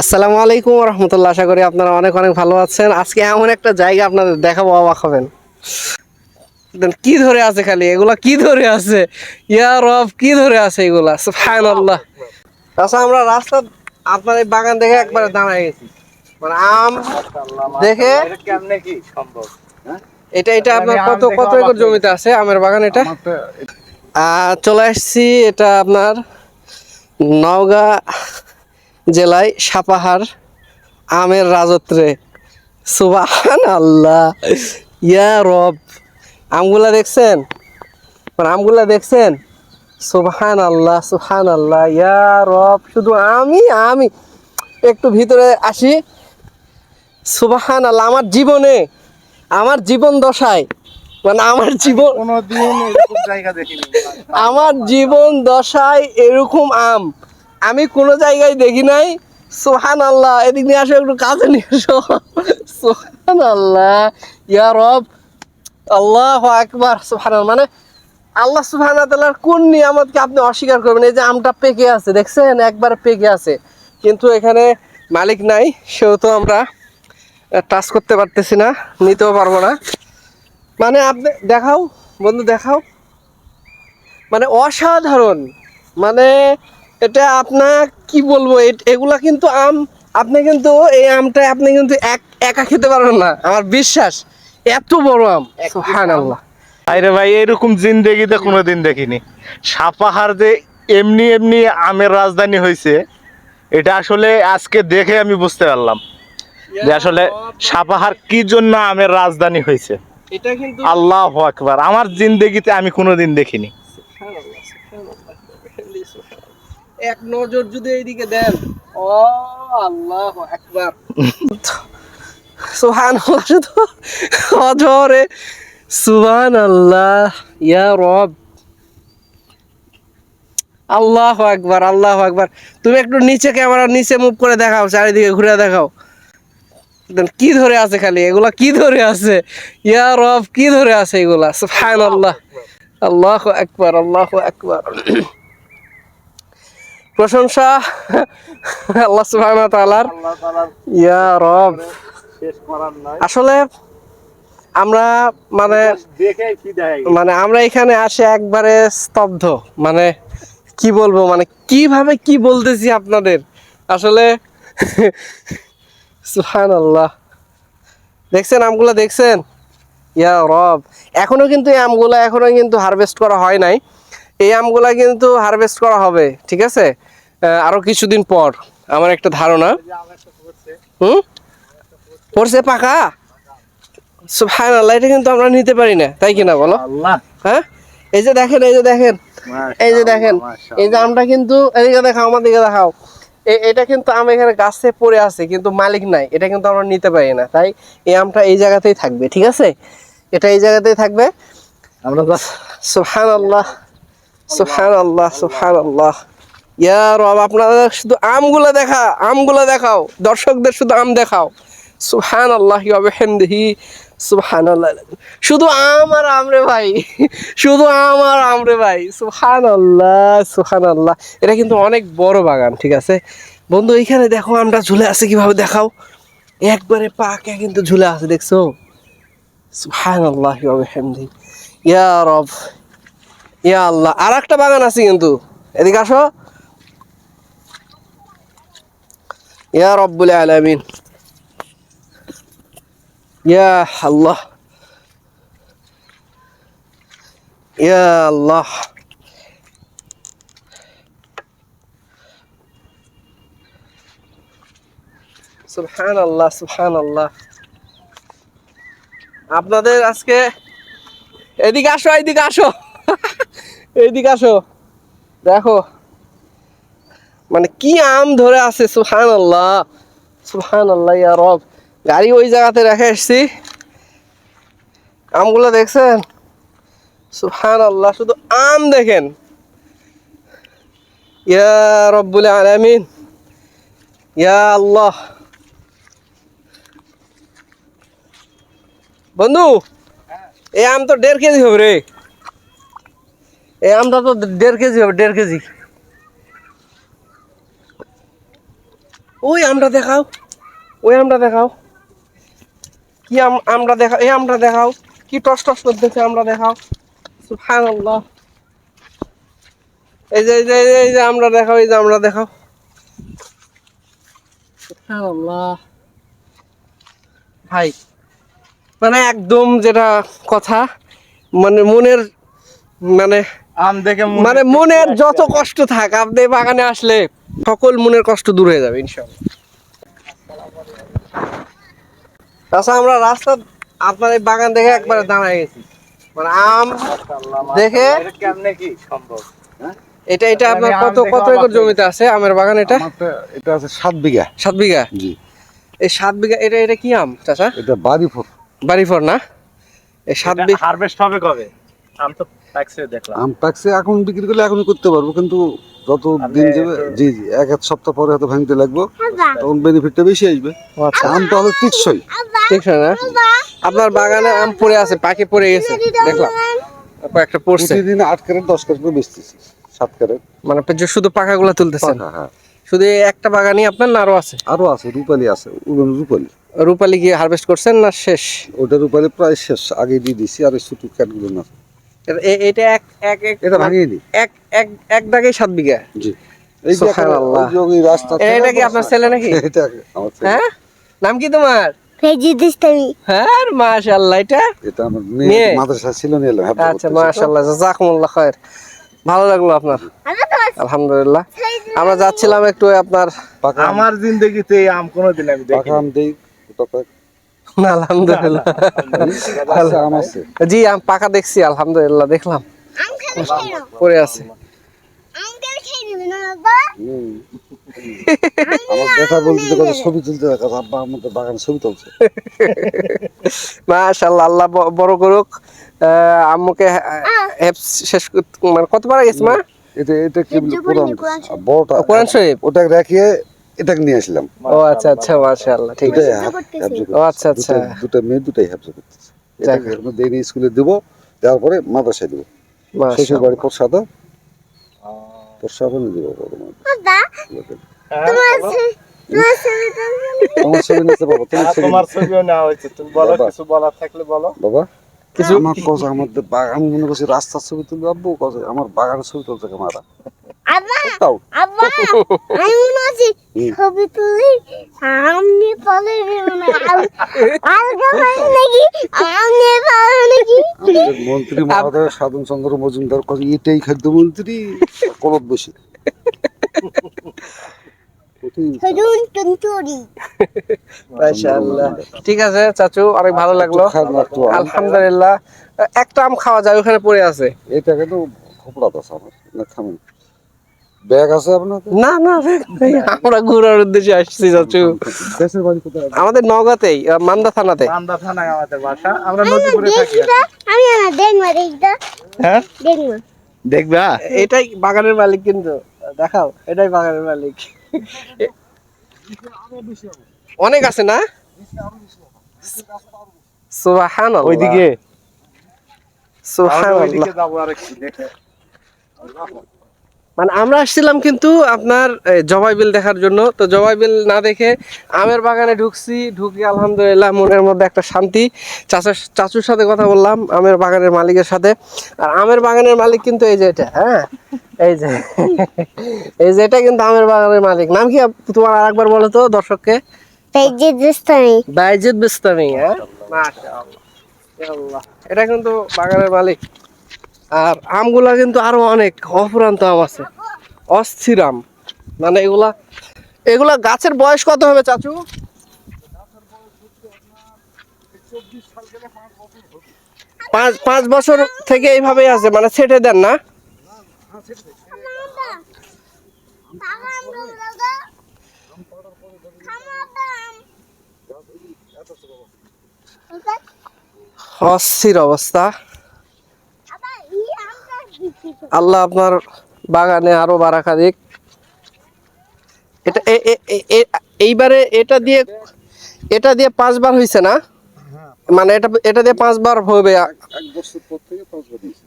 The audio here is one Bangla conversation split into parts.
আসসালামু আলাইকুম রহমতুল্লাহ। আশা করি আপনারা অনেক অনেক ভালো আছেন। আজকে এমন একটা জায়গা আপনাদের দেখাবো, অবাক হবেন। কি ধরে আছে, খালি এগুলা কি ধরে আছে, ইয়া রব, কি ধরে আছে এগুলা, সুবহানাল্লাহ। আচ্ছা, আমরা রাস্তা আপনার এই বাগান দেখে একবারে দাঁড়ায় গেছি, মানে আম দেখে। কেমনে কি সম্ভব? এটা আপনার কত কত একর জমিতে আছে আমের বাগান? এটা চলে আসছি, এটা আপনার নওগাঁ জেলায় সাপাহার আমের রাজত্বে। সুবহানাল্লাহ, ইয়া রব। আমগুলা দেখছেন, মানে আমগুলা দেখছেন? সুবহানাল্লাহ সুবহানাল্লাহ, ইয়া রব। শুধু আমি আমি একটু ভিতরে আসি। সুবহানাল্লাহ, আমার জীবন দশায়, মানে আমার জীবন কোনোদিন এরকম জায়গা দেখিনি। আমার জীবন দশায় এরকম আম আমি কোনো জায়গায় দেখি নাই। সুবহানাল্লাহ, এদিক নিয়ে আসো, একটু কাছে নিয়ে আসো। সুবহানাল্লাহ, ইয়া রব, আল্লাহু আকবার। সুবহানাল্লাহ, মানে আল্লাহ সুবহানাহু ওয়া তাআলার কোন নিয়ামতকে আপনি অস্বীকার করবেন? এই যে আমটা পেকে আছে, দেখছেন, একবার পেকে আছে, কিন্তু এখানে মালিক নাই, সেহেতু আমরা টাচ করতে পারতেছি না, নিতেও পারবো না। মানে আপনি দেখাও বন্ধু, দেখাও, মানে অসাধারণ। মানে এটা আপনার কি বলবো, এগুলা কিন্তু আম, আপনি কিন্তু এই আমটা আপনি কিন্তু একা খেতে পারবেন না, আমার বিশ্বাস। এত বড় আম, সুবহানাল্লাহ। আরে ভাই, এরকম জিন্দেগিতে কোনোদিন দেখিনি। সাপাহার যে এমনি এমনি আমের রাজধানী হয়েছে, এটা আসলে আজকে দেখে আমি বুঝতে পারলাম যে আসলে সাপাহার কি জন্য আমের রাজধানী হয়েছে। এটা কিন্তু আল্লাহু আকবার, আমার জিন্দেগিতে আমি কোনোদিন দেখিনি। সুবহানাল্লাহ, সুবহানাল্লাহ, এক নজর যদি এইদিকে দেন, ও আল্লাহু আকবার, সুবহানাল্লাহ, শুধু অজরে সুবহানাল্লাহ, ইয়া রব, আল্লাহু আকবার, আল্লাহু আকবার। তুমি একটু নিচে, ক্যামেরা নিচে মুভ করে দেখাও, চারিদিকে ঘুরে দেখাও। কি ধরে আছে, খালি এগুলা কি ধরে আছে, ইয়া রব, কি ধরে আছে এগুলা, সুবহানাল্লাহ, আল্লাহু আকবার, আল্লাহু আকবার। প্রশংসা আল্লাহ সুবহানাহু ওয়া তাআলার, ইয়া রব। আসলে আমরা মানে মানে আমরা এখানে আসে একবারে স্তব্ধ, মানে কি বলবো, মানে কিভাবে কি বলতেছি আপনাদের আসলে। সুবহানাল্লাহ, দেখছেন আমগুলা, দেখছেন, ইয়া রব। এখনো কিন্তু এই আমগুলা এখনো কিন্তু হারভেস্ট করা হয় নাই। এই আমগুলা কিন্তু হারভেস্ট করা হবে, ঠিক আছে, আরো কিছুদিন পর, আমার একটা ধারণা। পড়ছে পাকা, সুবহানাল্লাহ। এটা কিন্তু আমরা নিতে পারি না, তাই কিনা বলো? হ্যাঁ, এই যে দেখেন, এই যে দেখেন, এই যে দেখেন, এই যে আমটা কিন্তু, এদিকে দেখাও, আমার দিকে দেখাও। এটা কিন্তু আম এখানে গাছে পড়ে আছে, কিন্তু মালিক নাই, এটা কিন্তু আমরা নিতে পারি না। তাই এই আমটা এই জায়গাতেই থাকবে, ঠিক আছে, এটা এই জায়গাতেই থাকবে। আমরা সুবহানাল্লাহ, সুবহানাল্লাহ, সুবহানাল্লাহ, ইয়া রব। আপনারা শুধু আমগুলা দেখাও, দর্শকদের শুধু আম দেখাও। সুবহানাল্লাহি ওয়া বিহামদিহি, সুবহানাল্লাহ। শুধু আম আর আম রে ভাই, শুধু আম আর আম রে ভাই, সুবহানাল্লাহ, সুবহানাল্লাহ। এটা কিন্তু অনেক বড় বাগান, ঠিক আছে বন্ধু। এইখানে দেখো আমটা ঝুলে আছে, কিভাবে দেখাও, একবারে পাকে কিন্তু ঝুলে আছে, দেখছো? সুবহানাল্লাহি ওয়া বিহামদিহি, ইয়া রব, ইয়া আল্লাহ। আর একটা বাগান আছে কিন্তু, এদিকে আসো, ইয়া রব্বুল আলামিন, ইয়া আল্লাহ, ইয়া আল্লাহ। সুবহানাল্লাহ, সুবহানাল্লাহ। আপনাদের আজকে, এদিকে আসো, এদিকে আসো, এইদিকে আসো, দেখো মানে কি আম ধরে আছে, সুবহানাল্লাহ, সুবহানাল্লাহ, ইয়া রব। গাড়ি ওই জায়গাতে রেখে এসছি, আমগুলো দেখছেন? সুবহানাল্লাহ, শুধু আম দেখেন, ইয়া রব্বুল আলামিন, ইয়া আল্লাহ। বন্ধু, এই আম তো 1.5 কেজি হবে রে, এই আমটা তো 1.5 কেজি হবে, 1.5 কেজি। ওই আমরা দেখাও, ওই আমরা দেখাও, কি আমরা দেখাও, এই আমরা দেখাও, কি টস টস করতেছে আমরা দেখাও। সুবহানাল্লাহ। এই যে আমরা দেখাও, এই যে আমরা দেখাও। সুবহানাল্লাহ। ভাই মানে একদম যেটা কথা, মানে মনের, মানে আম দেখে মানে মনের যত কষ্ট থাক আপনি এই বাগানে আসলে সকল মনের কষ্ট দূর হয়ে যাবে ইনশাআল্লাহ। আচ্ছা আমরা রাস্তা আপনার এই বাগান দেখে একবারে দাঁড়ায় গেছি, মানে আম দেখে। কেমনে কি সম্ভব? এটা আপনার কত একর জমিতে আছে আমের বাগান? এটা এটা আছে 7 বিঘা। 7 বিঘা? জি। এই 7 বিঘা এটা কি আম চাচা? এটা বাড়িফল। বাড়িফল না? এই 7 বিঘা হারভেস্ট হবে কবে? আম তো পাকছে দেখলাম। আম পাকছে, এখন বিক্রি করলে এখনই করতে পারবো, কিন্তু যত দিন যাবে, জি জি, এক সপ্তাহ পরে হয়তো ভাঙতে লাগবে, তখন বেনিফিটটা বেশি আসবে। আচ্ছা। আমটা হলো টিকসই। ঠিক আছে না? আপনার বাগানে আম পড়ে আছে, পাকে পড়ে গেছে দেখলাম, কয়েকটা পড়ছে। প্রতিদিন 8 ক্যারেট 10 ক্যারেট করে বেচতেছি, 7 ক্যারেট। মানে আপনি যে শুধু পাকাগুলো তুলতেছেন? হ্যাঁ, শুধু এই একটা বাগানই আপনার না আরো আছে? আরো আছে, রূপালি আছে, রূপালি। রূপালি কি হারভেস্ট করছেন না শেষ? ওটা রূপালি প্রায় শেষ, আগে দিয়ে দিছি, আর এই ছোট ক্যাটগুলো না। এটা এক এটা ভাঙিয়ে দিই। এক এক এক দাগে 7 বিঘা? জি। এই যে সুবহানাল্লাহ। ওই যে ওই রাস্তা, এটা কি আপনার ছেলে নাকি? এটা আমার ছেলে। হ্যাঁ, নাম কি তোমার? ফেজিদিস্তানি। হ্যাঁ মাশাআল্লাহ। এটা আমার মেয়ে? মেয়ে মাদ্রাসা ছিল নিয়ে এলাম। আচ্ছা মাশাআল্লাহ, জাযাকুমুল্লাহ খায়ের। ভালো লাগলো আপনার? আলহামদুলিল্লাহ। আমরা যাচ্ছিলাম একটু আপনার আমার জিন্দেগিতে এই আম কোনোদিন আমি পাকা দেখিনি। আম দেই, আলহামদুলিল্লাহ। আছে, আম আছে। জি আম পাকা দেখছি, আলহামদুলিল্লাহ দেখলাম আম খাবে না। পড়ে আছে। আম খেয়ে নেবে না বাবা। হুম। আমার বেটা বলতে কথা ছবি তুলতে দেখা, আব্বা আমাদের বাগানে ছবি তুলছে। মাশাআল্লাহ, আল্লাহ বড় করুক। আম্মুকে শেষ মানে কতবার গেছে মা? এটা কি বলে, কোরআন, কোরআন। বড়টা কোরআন শরীফ? ওটা রেখে এটাকে নিয়ে আসলাম। ও আচ্ছা আচ্ছা, মাশাআল্লাহ, ঠিক আছে। ও আচ্ছা আচ্ছা। দুটো মেয়ে দুটাই হাফজা করতেছে। এটাকে এখন দেরি স্কুলে দেবো, দেওয়ার পরে মাদ্রাসায় দেবো। শ্বশুর মাশাআল্লাহ। বাড়ি প্রসাদা দেবো। বাবা, তোমার ছবি নিতে পারবো, তোমার ছবিও নেওয়া হয়েছে, তুমি বলো, বাবা। কিছু বলার থাকলে বলো। বাবা কিছু আমার কথা, আমাদের আমি মনে করছি রাস্তার ছবি তুলবে, আব্বু কথা আমার বাগানের ছবি তুলতে ক্যামেরা। আব্বা, তাও আব্বা, আমি মনে আছি ছবি তুলি আম নিয়ে পালে নাকি আম নিয়ে পালে নাকি। আমাদের মন্ত্রী মহোদয় সাধন চন্দ্র মজুমদার কথা, এটাই খাদ্যমন্ত্রী করত বেশি। হজুন টুনটুরি। মাশাআল্লাহ। ঠিক আছে চাচু, অনেক ভালো লাগলো, আলহামদুলিল্লাহ। একটা আম খাওয়া যায়, ওখানে পড়ে আছে। এটাকে তো খোপড়াত আছে আমার, না থামেন। ব্যাগ আছে আপনার? না না, আমরা ঘোরার উদ্দেশ্যে আসছি চাচু। দেশের বাড়ি কোথায়? আমাদের নওগাঁতেই, মান্দা থানাতে। মান্দা থানায় আমাদের বাসা, আমরা নদীপুরে থাকি। আমি আমার দেখবা দেখবা হ্যাঁ, দেখবা। দেখবা? এটাই বাগানের মালিক, কিন্তু দেখাও, এটাই বাগানের মালিক। অনেক আছে না? সুবহানাল্লাহ। ওইদিকে সুবহানাল্লাহ। ওইদিকে যাবো আর কি দেখে। মানে আমরা আসছিলাম কিন্তু আপনার জবাই বিল দেখার জন্য, তো জবাই বিল না দেখে আমের বাগানে ঢুকি আলহামদুলিল্লাহ, মনের মধ্যে একটা শান্তি। চাচুর সাথে কথা বললাম, আমের বাগানের মালিকের সাথে। আর আমের বাগানের মালিক কিন্তু এই যে এটা, হ্যাঁ এই যে এই যে এটা কিন্তু আমের বাগানের মালিক। নাম কি তোমার আরেকবার বলো তো দর্শককে? ফেজিদিস্তানি। বাইজিদ বিস্তানি। হ্যাঁ মাশাআল্লাহ, এটা কিন্তু বাগানের মালিক। আর আমগুলা কিন্তু আরো অনেক অফুরান্ত আম আছে, অস্থির আম। মানে এগুলা গাছের বয়স কত হবে চাচু? 5 বছর থেকে এইভাবেই আছে, মানে ছেটে দেন না? অস্থির অবস্থা। আল্লাহ আপনার বাগানে আরো বারাকা দিক। এটা এইবারে এটা দিয়ে 5 বার হয়েছে না? মানে এটা দিয়ে 5 বার হবে। 1 বছর পর থেকে 5 বার দিয়েছি।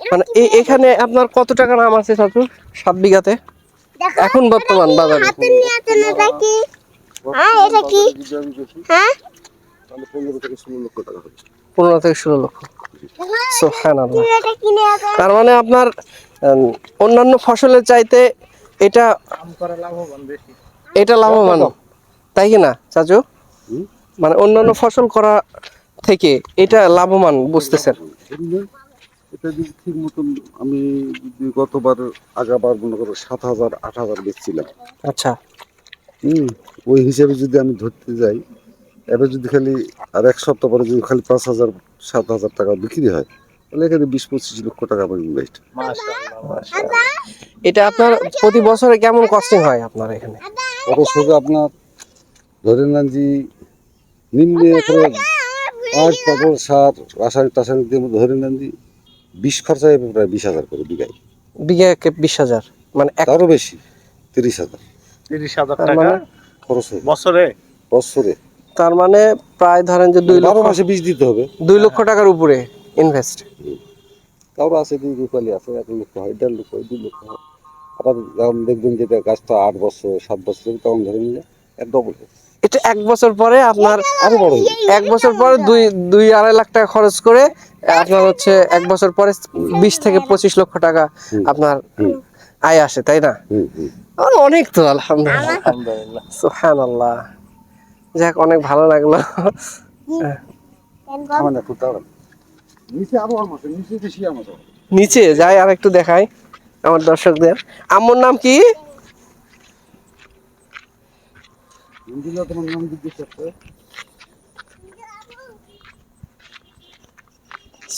মানে এখানে আপনার কত টাকার আম আছে চাচু 7 বিঘাতে? এখন বর্তমান বাজারে হাতে নিয়ে আছে না দেখি। হ্যাঁ এটা কি? যদি আমি দেখি হ্যাঁ তাহলে 15 থেকে 16 লক্ষ টাকা হবে। 15 থেকে 16 লক্ষ। সুবহানাল্লাহ। তুমি এটা কিনে আছে। তার মানে আপনার অন্যান্য ফসলের চাইতে এটা এটা লাভবান, তাই কি না চাচু? হুম? মানে অন্যান্য ফসল করা থেকে এটা লাভবান বুঝতেছেন? এটা যদি ঠিক মতন আমি যদি গতবার আগাবার মনে করো 7,000 8,000 বেচছিলাম, আচ্ছা, ওই হিসাবে যদি আমি ধরতে যাই, এবার যদি খালি আর এক সপ্তাহ পরে যদি খালি 5,000 7,000 টাকা বিক্রি হয়, তাহলে এখানে 20-25 লক্ষ টাকা আমার ইনভেস্ট। এটা আপনার প্রতি বছরে কেমন কস্টিং হয় আপনার এখানে? কত শুধু আপনার ধরে নেন যে নিম্নে করে পাট পটল সার রাসায়নিক টাসায়নিক দিয়ে ধরে নেন যে 20 খরচা হবে প্রায় 20,000 করে বিঘায়, বিঘাকে 20,000, মানে তারও বেশি 30,000 30,000 তার টাকা মানে খরচ হবে বছরে। বছরে। তার মানে প্রায় ধরেন যে 2 12 লক্ষ, মাসে বীজ দিতে হবে। 2 লক্ষ টাকার উপরে ইনভেস্ট। তারও আছে দুই রূপালি আছে, 1 লক্ষ হয়, 1.5 লক্ষ হয়, 2 লক্ষ হয়। আবার যখন দেখবেন যেটা গাছটা 8 বছর 7 বছর তখন ধরে নিলে এর ডবল হয়, এটা 1 বছর পরে আপনার আরো বড় হবে। 1 বছর পরে 2-2.5 লাখ টাকা খরচ করে আপনার হচ্ছে 1 বছর পরে 20 থেকে 25 লক্ষ টাকা আপনার আয় আসে, তাই না? হুম হুম। অনেক তো আলহামদুলিল্লাহ। আলহামদুলিল্লাহ। সুবহানাল্লাহ। যাক, অনেক ভালো লাগলো। আমার না খুব দাঁড়ান নিচে আরো আম আছে, নিচে বেশি আম আছে। নিচে যাই আর একটু দেখাই আমার দর্শকদের। আম্মুর নাম কি? ইন্দিরা তোমার নাম জিজ্ঞেস করতে।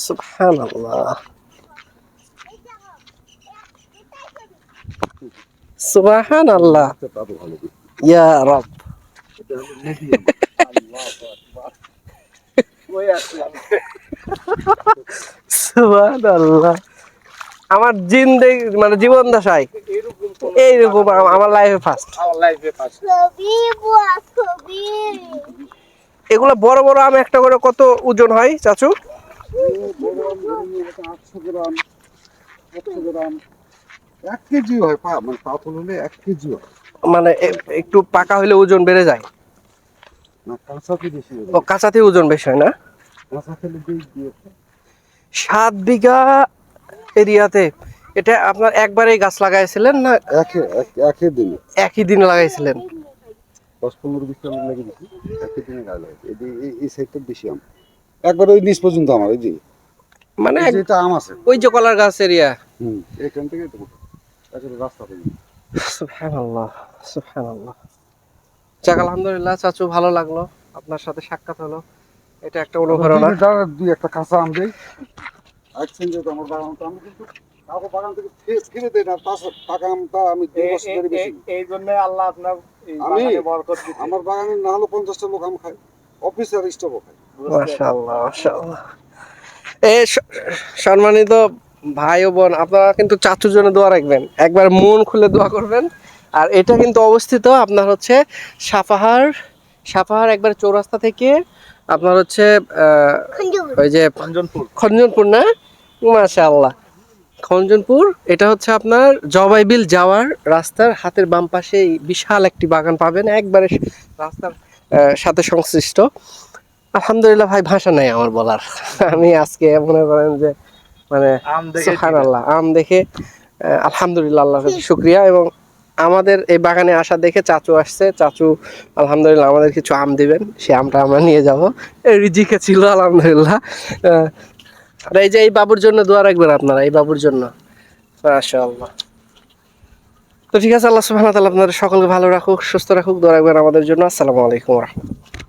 সুবহানাল্লাহ, সুবহানাল্লাহ, তারও ভালো দিক। ইয়া রব। সুবহানাল্লাহ। আমার জিন্দেগি মানে জীবন দশায় এইরকম আমার লাইফে ফার্স্ট। ছবি বুয়া ছবি। এগুলো বড় বড় আম একটা করে কত ওজন হয় চাচু? বড় আম ধরে নিয়ে এটা 800 গ্রাম 100 গ্রাম 1 কেজি হয়, মানে পাথর হলে 1 কেজি হয়। মানে একটু পাকা হলে ওজন বেড়ে যায়। না কাঁচাতে বেশি ও, কাঁচাতে ওজন বেশি হয় না? কাঁচা খেলে বীজ দিয়েছে 7 বিঘা এরিয়াতে এটা আপনার একবারেই গাছ লাগাইছিলেন না একে দিনে একই দিনে লাগাইছিলেন? 10-15 বিঘা লেগে গেছে, একে দিনে গাছ লাগে। এই সাইডটা বেশি আম একবার ওই নিচ পর্যন্ত আমার ওই যে মানে এই যেটা আম আছে, ওই যে কলার গাছ এরিয়া। এখান থেকে তো একেবারে রাস্তা থেকে। সুবহানাল্লাহ, সুবহানাল্লাহ। যাক, আলহামদুলিল্লাহ চাচু, ভালো লাগলো আপনার সাথে সাক্ষাৎ হলো। এটা একটা অনুপ্রেরণা। দুই একটা কাঁচা আম দেই আসছেন যে আমার বাগানটা আমি কিন্তু কাউকে বাগান থেকে ফিরে দেই না, পাকা আমটা আমি 2 বছর ধরে বেশি। এই জন্য আল্লাহ আপনার এই আমি বাগানে বরকত দিতে। আমার বাগানে না হলো 50টা লোক আম খায়, অফিসার স্টাফও খায়। মাশাআল্লাহ, মাশাআল্লাহ। সম্মানিত ভাই ও বোন, আপনারা কিন্তু চাচুর জন্য দোয়া রাখবেন, একবার মন খুলে দোয়া করবেন। আর এটা কিন্তু অবস্থিত আপনার হচ্ছে সাপাহার একবার চৌরাস্তা থেকে আপনার হচ্ছে ওই যে খঞ্জনপুর না? মাশাআল্লাহ, খঞ্জনপুর। এটা হচ্ছে আপনার জবাইবিল যাওয়ার রাস্তার হাতের বাম পাশে বিশাল একটি বাগান পাবেন, একবারে রাস্তার সাথে সংশ্লিষ্ট। আলহামদুলিল্লাহ ভাই, ভাষা নাই আমার বলার। আমি আজকে মনে করেন যে মানে আম দেখে সুবহানাল্লাহ, আম দেখে আলহামদুলিল্লাহ, আল্লাহর কাছে শুকরিয়া। এবং আমাদের এই বাগানে আসা দেখে চাচু আসছে, চাচু আলহামদুলিল্লাহ আমাদের কিছু আম দিবেন, সে আমটা আমরা নিয়ে যাব। রিজিকে ছিল আলহামদুলিল্লাহ। আর এই যে এই বাবুর জন্য দোয়া রাখবেন আপনারা, এই বাবুর জন্য। মাশাআল্লাহ। তো ঠিক আছে, আল্লাহ সুবহানাহু ওয়া তাআলা আপনাদের সকলকে ভালো রাখুক, সুস্থ রাখুক, দোয়া রাখবেন আমাদের জন্য। আসসালামু আলাইকুম ওয়া রাহমাতুল্লাহ।